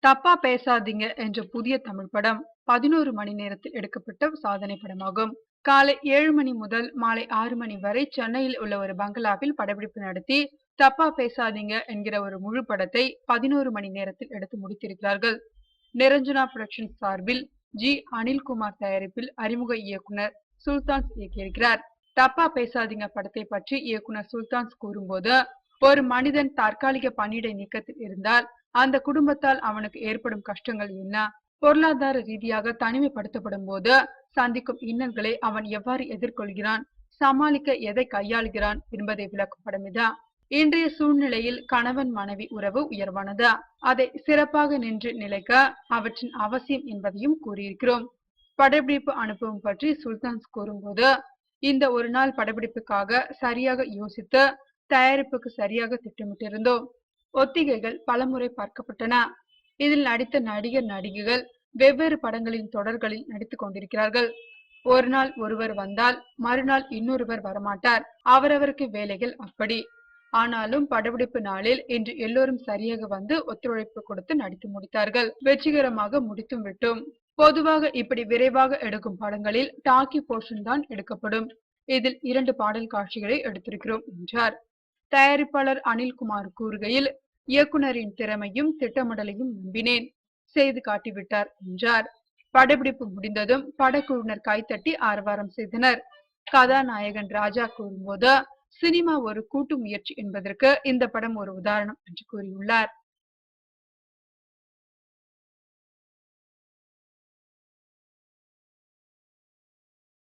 தப்பா பேசாதீங்க என்ற புதிய தமிழ் படம் 11 மணி நேரத்தில் எடுக்கப்பட்ட சாதனை படமாகும். காலை 7 மணி முதல் மாலை 6 மணி வரை சென்னையில் உள்ள ஒரு பங்களாவில் படப்பிடிப்பு நடத்தி தப்பா பேசாதீங்க என்கிற ஒரு முழு படத்தை 11 மணி நேரத்தில் எடுத்து முடித்திருக்கிறார்கள். நிரஞ்சனா புரொடக்ஷன் சார்பில் அனில்குமார் தயாரிப்பில் அறிமுக இயக்குனர் சுல்தான்ஸ் இயக்கியிருக்கிறார். தப்பா பேசாதீங்க படத்தை பற்றி இயக்குனர் சுல்தான்ஸ் கூறும்போது, ஒரு மனிதன் தற்காலிக பணியிடை நீக்கத்தில் இருந்தால் அந்த குடும்பத்தால் அவனுக்கு ஏற்படும் கஷ்டங்கள் என்ன, பொருளாதார ரீதியாக தனிமைப்படுத்தப்படும் போது சந்திக்கும் இன்னல்களை அவன் எவ்வாறு எதிர்கொள்கிறான், சமாளிக்க எதை கையாளுகிறான் என்பதை விளக்கும் படம் இது. இன்றைய சூழ்நிலையில் கணவன் மனைவி உறவு உயர்வானது, அதை சிறப்பாக நின்று நிலைக்க அவற்றின் அவசியம் என்பதையும் கூறியிருக்கிறோம். படப்பிடிப்பு அனுபவம் பற்றி சுல்தான்ஸ் கூறும்போது, இந்த ஒரு நாள் படப்பிடிப்புக்காக சரியாக யோசித்து தயாரிப்புக்கு சரியாக திட்டமிட்டிருந்தோம். ஒத்திகைகள் பலமுறை பார்க்கப்பட்டன. இதில் நடித்த நடிகர் நடிகைகள் வெவ்வேறு படங்களின் தொடர்களில் நடித்துக் கொண்டிருக்கிறார்கள். ஒரு நாள் ஒருவர் வந்தால் மறுநாள் இன்னொருவர் வரமாட்டார். அவரவருக்கு வேலைகள் அப்படி. ஆனாலும் படப்பிடிப்பு நாளில் இன்று எல்லோரும் சரியாக வந்து ஒத்துழைப்பு கொடுத்து நடித்து முடித்தார்கள். வெற்றிகரமாக முடித்தும் விட்டோம். பொதுவாக இப்படி விரைவாக எடுக்கும் படங்களில் டாக்கி போர்ஷன் தான் எடுக்கப்படும். இதில் 2 பாடல் காட்சிகளை எடுத்திருக்கிறோம் என்றார். தயாரிப்பாளர் அனில்குமார் கூறுகையில், இயக்குனரின் திறமையும் திட்டமிடலையும் நம்பினேன், செய்து காட்டிவிட்டார் என்றார். படப்பிடிப்பு முடிந்ததும் படக்குழுவினர் கைத்தட்டி ஆரவாரம் செய்தனர். கதாநாயகன் ராஜா கூறும்போது, சினிமா ஒரு கூட்டு முயற்சி என்பதற்கு இந்த படம் ஒரு உதாரணம் என்று கூறியுள்ளார்.